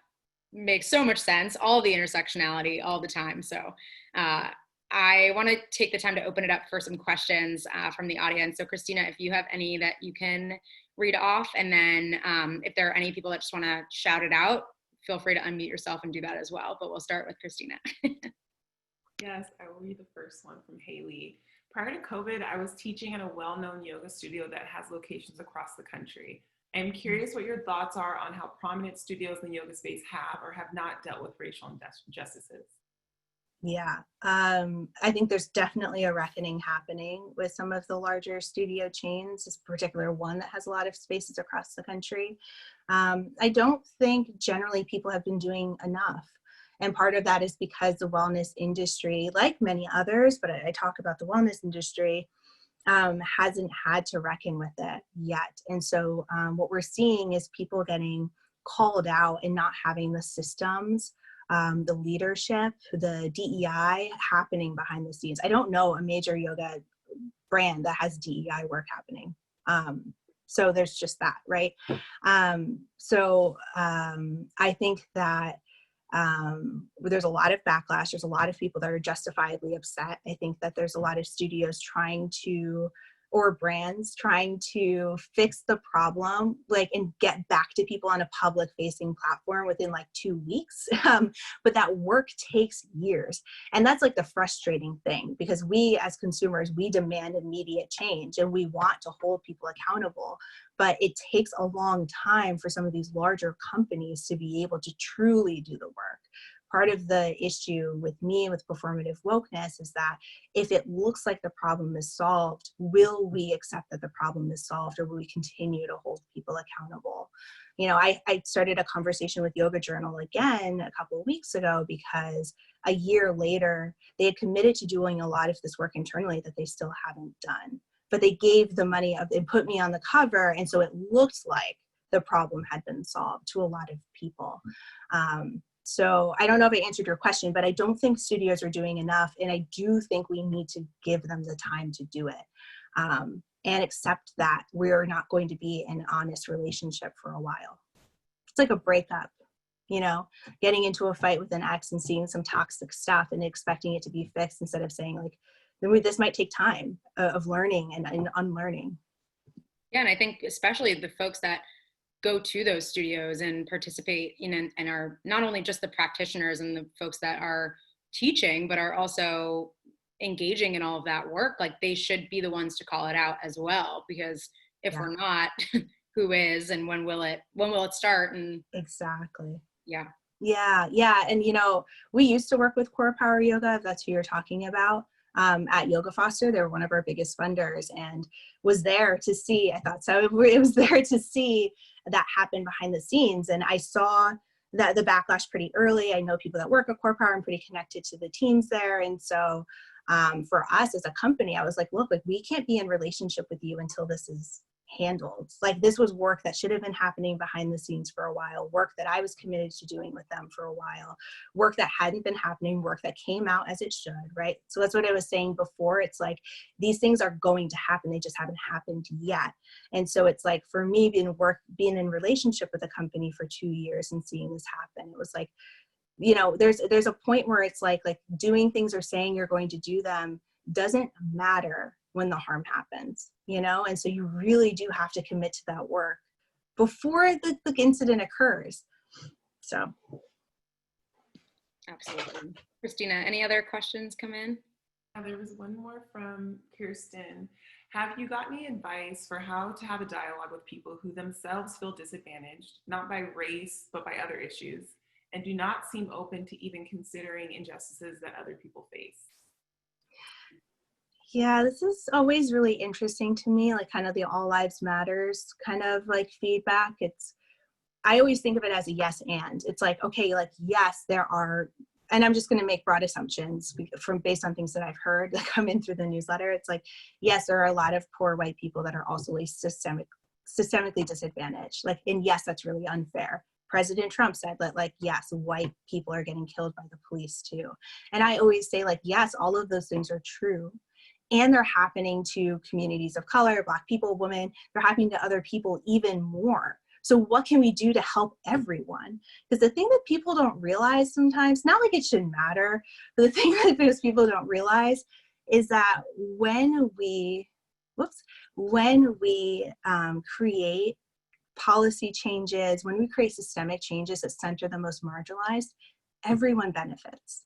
makes so much sense. All the intersectionality all the time. So I want to take the time to open it up for some questions from the audience. So Christina, if you have any that you can read off, and then if there are any people that just want to shout it out, feel free to unmute yourself and do that as well. But we'll start with Christina. Yes, I will read the first one from Haley. Prior to COVID, I was teaching at a well-known yoga studio that has locations across the country. I'm curious what your thoughts are on how prominent studios in the yoga space have or have not dealt with racial injustices. Yeah, I think there's definitely a reckoning happening with some of the larger studio chains, this particular one that has a lot of spaces across the country. I don't think generally people have been doing enough. And part of that is because the wellness industry, like many others, but I talk about the wellness industry, hasn't had to reckon with it yet. And so what we're seeing is people getting called out and not having the systems, the leadership, the DEI happening behind the scenes. I don't know a major yoga brand that has DEI work happening. So there's just that, right? I think that there's a lot of backlash. There's a lot of people that are justifiably upset. I think that there's a lot of studios or brands trying to fix the problem, and get back to people on a public facing platform within 2 weeks. But that work takes years. And that's the frustrating thing, because we as consumers, we demand immediate change and we want to hold people accountable. But it takes a long time for some of these larger companies to be able to truly do the work. Part of the issue with me with performative wokeness is that if it looks like the problem is solved, will we accept that the problem is solved, or will we continue to hold people accountable? I started a conversation with Yoga Journal again a couple of weeks ago because a year later, they had committed to doing a lot of this work internally that they still haven't done. But they gave the money and put me on the cover, and so it looked like the problem had been solved to a lot of people. So I don't know if I answered your question, but I don't think studios are doing enough. And I do think we need to give them the time to do it and accept that we're not going to be in an honest relationship for a while. It's like a breakup, getting into a fight with an ex and seeing some toxic stuff and expecting it to be fixed instead of saying this might take time of learning and unlearning. Yeah, and I think especially the folks that go to those studios and participate in and are not only just the practitioners and the folks that are teaching, but are also engaging in all of that work, like they should be the ones to call it out as well, because if we're not, who is, and when will it start? And exactly. Yeah. And we used to work with Core Power Yoga, if that's who you're talking about, at Yoga Foster. They were one of our biggest funders, and was there to see, I thought so, it was there to see that happen behind the scenes. And I saw that the backlash pretty early. I know people that work at Core Power. I'm pretty connected to the teams there. And so for us as a company, I was like, look, like we can't be in relationship with you until this is handled. Like this was work that should have been happening behind the scenes for a while, work that I was committed to doing with them for a while, work that hadn't been happening, work that came out as it should, right? So that's what I was saying before. It's like these things are going to happen, they just haven't happened yet. And so it's like for me being in relationship with a company for 2 years and seeing this happen, it was like, there's a point where it's like doing things or saying you're going to do them doesn't matter when the harm happens, and so you really do have to commit to that work before the incident occurs. So Absolutely. Christina, any other questions come in? There was one more from Kirsten. Have you got any advice for how to have a dialogue with people who themselves feel disadvantaged, not by race, but by other issues, and do not seem open to even considering injustices that other people face? Yeah, this is always really interesting to me, like kind of the all lives matters kind of like feedback. I always think of it as a yes and. It's like, okay, like yes, there are, and I'm just going to make broad assumptions based on things that I've heard that come in through the newsletter. It's like, yes, there are a lot of poor white people that are also like systemically disadvantaged. Like, and yes, that's really unfair. President Trump said that, like, yes, white people are getting killed by the police too. And I always say, like, yes, all of those things are true. And they're happening to communities of color, Black people, women, they're happening to other people even more. So what can we do to help everyone? Because the thing that people don't realize sometimes, not like it shouldn't matter, but the thing that those people don't realize is that when we create policy changes, when we create systemic changes that center the most marginalized, everyone benefits.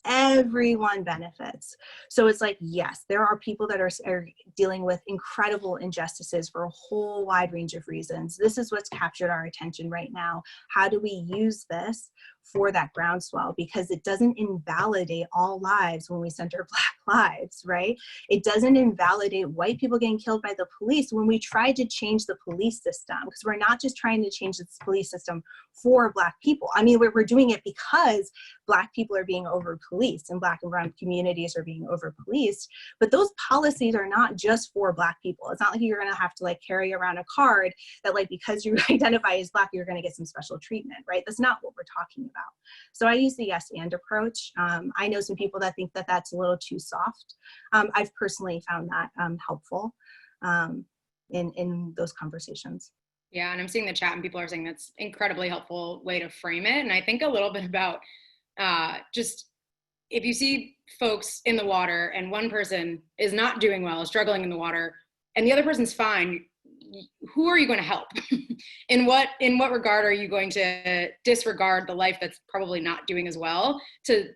Everyone benefits. So it's like, yes, there are people that are dealing with incredible injustices for a whole wide range of reasons. This is what's captured our attention right now. How do we use this for that groundswell? Because it doesn't invalidate all lives when we center Black lives, right? It doesn't invalidate white people getting killed by the police when we try to change the police system, because we're not just trying to change this police system for Black people. I mean, we're doing it because Black people are being over-policed and Black and brown communities are being over-policed. But those policies are not just for Black people. It's not like you're going to have to like carry around a card that like because you identify as Black, you're going to get some special treatment, right? That's not what we're talking about. So I use the yes and approach. I know some people that think that that's a little too soft. I've personally found that helpful in those conversations. Yeah, and I'm seeing the chat and people are saying that's incredibly helpful way to frame it. And I think a little bit about just if you see folks in the water and one person is not doing well, is struggling in the water, and the other person's fine, who are you going to help? in what regard are you going to disregard the life that's probably not doing as well to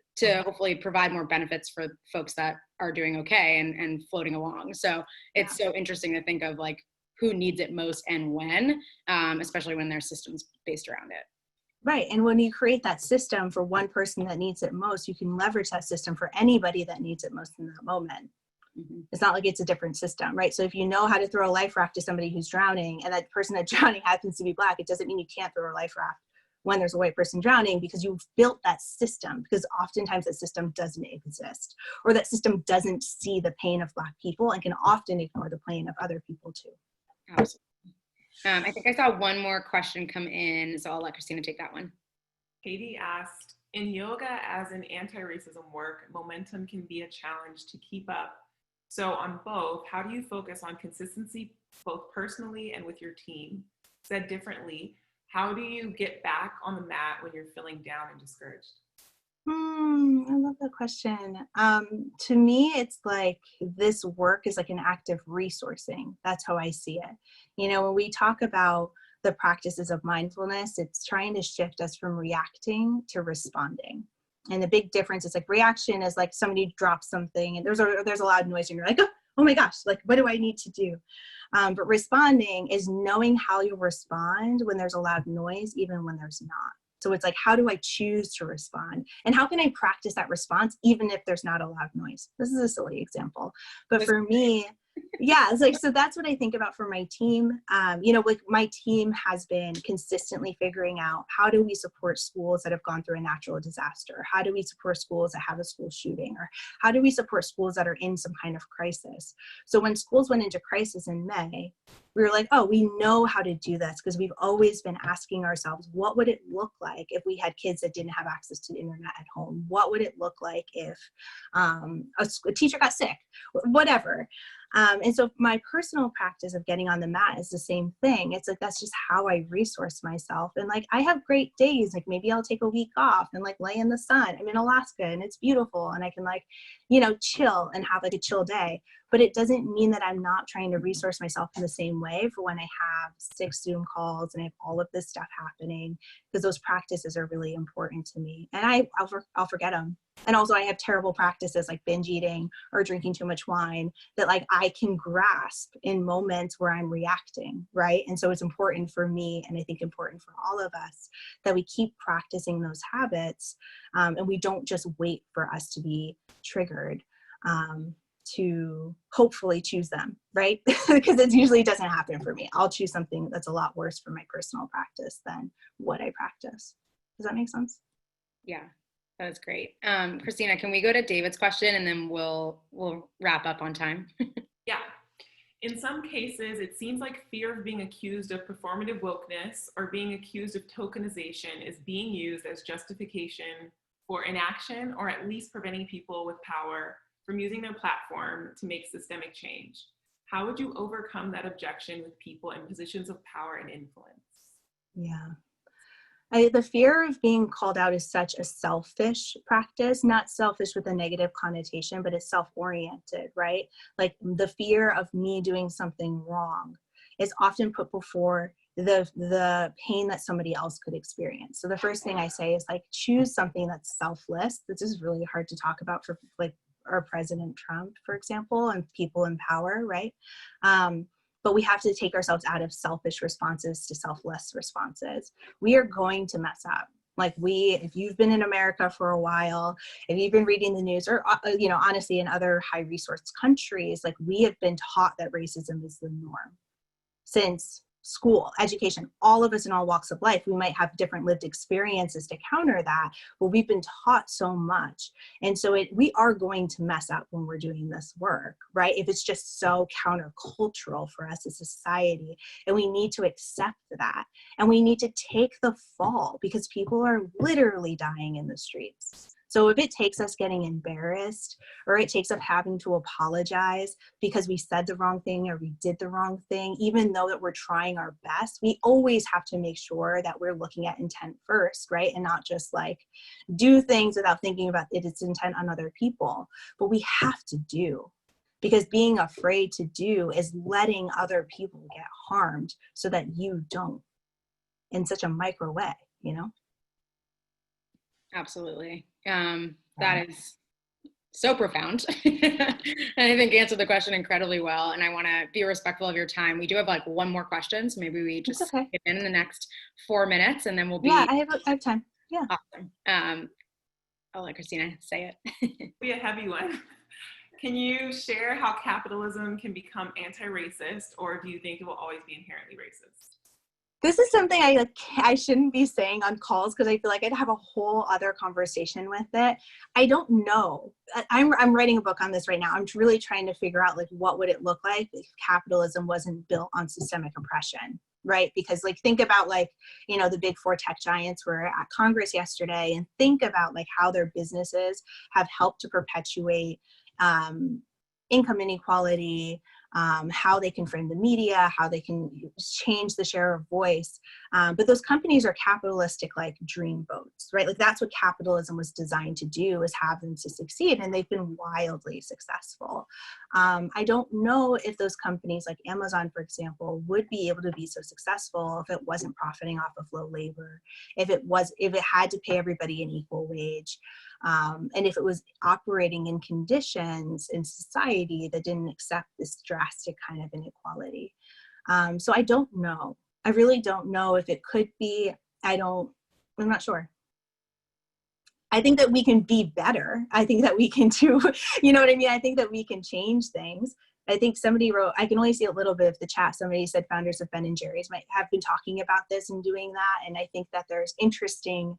hopefully provide more benefits for folks that are doing okay and floating along? So it's so interesting to think of like who needs it most and when, especially when there's systems based around it. Right. And when you create that system for one person that needs it most, you can leverage that system for anybody that needs it most in that moment. Mm-hmm. It's not like it's a different system, right? So if you know how to throw a life raft to somebody who's drowning and that person that's drowning happens to be Black, it doesn't mean you can't throw a life raft when there's a white person drowning, because you've built that system, because oftentimes that system doesn't exist, or that system doesn't see the pain of Black people and can often ignore the pain of other people too. Absolutely. I think I saw one more question come in, so I'll let Christina take that one. Katie asked, in yoga as an anti-racism work, momentum can be a challenge to keep up. So on both, how do you focus on consistency, both personally and with your team? Said differently, how do you get back on the mat when you're feeling down and discouraged? I love that question. To me, it's like this work is like an active resourcing. That's how I see it. When we talk about the practices of mindfulness, it's trying to shift us from reacting to responding. And the big difference is like reaction is like somebody drops something and there's a loud noise and you're like, oh my gosh, like what do I need to do? But responding is knowing how you'll respond when there's a loud noise, even when there's not. So it's like, how do I choose to respond? And how can I practice that response even if there's not a loud noise? This is a silly example. But for me, yeah, it's like, so that's what I think about for my team. Like my team has been consistently figuring out, how do we support schools that have gone through a natural disaster? How do we support schools that have a school shooting? Or how do we support schools that are in some kind of crisis? So when schools went into crisis in May, we were like, oh, we know how to do this because we've always been asking ourselves, what would it look like if we had kids that didn't have access to the internet at home? What would it look like if a teacher got sick? Whatever. And so my personal practice of getting on the mat is the same thing. It's like, that's just how I resource myself. And like, I have great days. Like maybe I'll take a week off and like lay in the sun. I'm in Alaska and it's beautiful. And I can like, chill and have like a chill day. But it doesn't mean that I'm not trying to resource myself in the same way for when I have 6 Zoom calls and I have all of this stuff happening, because those practices are really important to me. And I'll forget them. And also I have terrible practices like binge eating or drinking too much wine that like I can grasp in moments where I'm reacting, right? And so it's important for me, and I think important for all of us, that we keep practicing those habits, and we don't just wait for us to be triggered to hopefully choose them, right? Because it usually doesn't happen for me. I'll choose something that's a lot worse for my personal practice than what I practice. Does that make sense? Yeah. That was great. Christina, can we go to David's question and then we'll wrap up on time? Yeah. In some cases, it seems like fear of being accused of performative wokeness or being accused of tokenization is being used as justification for inaction, or at least preventing people with power from using their platform to make systemic change. How would you overcome that objection with people in positions of power and influence? Yeah. The fear of being called out is such a selfish practice, not selfish with a negative connotation, but it's self-oriented, right? Like the fear of me doing something wrong is often put before the pain that somebody else could experience. So the first thing I say is like, choose something that's selfless. This is really hard to talk about for like our President Trump, for example, and people in power, right? But we have to take ourselves out of selfish responses to selfless responses. We are going to mess up. Like if you've been in America for a while, if you've been reading the news, or, honestly, in other high resource countries, like we have been taught that racism is the norm since school, education, all of us in all walks of life. We might have different lived experiences to counter that, but we've been taught so much. And so we are going to mess up when we're doing this work, right? If it's just so countercultural for us as a society, and we need to accept that. And we need to take the fall because people are literally dying in the streets. So if it takes us getting embarrassed, or it takes us having to apologize because we said the wrong thing or we did the wrong thing, even though that we're trying our best, we always have to make sure that we're looking at intent first, right? And not just like do things without thinking about its intent on other people. But we have to do, because being afraid to do is letting other people get harmed so that you don't, in such a micro way, Absolutely. That is so profound. And I think answered the question incredibly well. And I want to be respectful of your time. We do have like one more question, so maybe we just get in the next 4 minutes, and then we'll be. Yeah, I have time. Yeah. Awesome. I'll let Christina say it. Be a heavy one. Can you share how capitalism can become anti-racist, or do you think it will always be inherently racist? This is something I shouldn't be saying on calls, because I feel like I'd have a whole other conversation with it. I don't know. I'm writing a book on this right now. I'm really trying to figure out like what would it look like if capitalism wasn't built on systemic oppression, right? Because like think about like, the big 4 tech giants were at Congress yesterday, and think about like how their businesses have helped to perpetuate income inequality, how they can frame the media, how they can change the share of voice. But those companies are capitalistic, like dreamboats, right? Like that's what capitalism was designed to do, is have them to succeed. And they've been wildly successful. I don't know if those companies like Amazon, for example, would be able to be so successful if it wasn't profiting off of low labor, if it had to pay everybody an equal wage. And if it was operating in conditions in society that didn't accept this drastic kind of inequality. So I don't know. I really don't know if it could be. I'm not sure. I think that we can be better. I think that we can do, you know what I mean? I think that we can change things. I think somebody wrote, I can only see a little bit of the chat. Somebody said founders of Ben and Jerry's might have been talking about this and doing that. And I think that there's interesting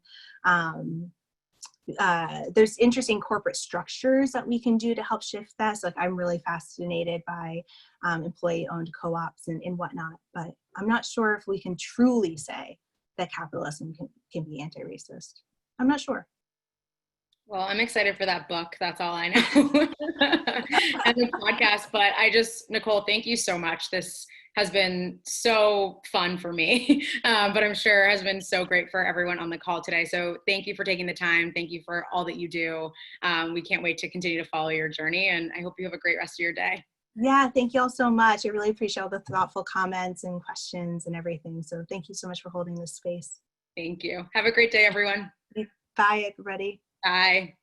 corporate structures that we can do to help shift that. So like, I'm really fascinated by employee-owned co-ops and whatnot, but I'm not sure if we can truly say that capitalism can be anti-racist. I'm not sure. Well, I'm excited for that book. That's all I know. And the podcast. But Nicole, thank you so much. This has been so fun for me, but I'm sure has been so great for everyone on the call today. So thank you for taking the time. Thank you for all that you do. We can't wait to continue to follow your journey, and I hope you have a great rest of your day. Yeah, thank you all so much. I really appreciate all the thoughtful comments and questions and everything. So thank you so much for holding this space. Thank you. Have a great day, everyone. Bye, everybody. Bye.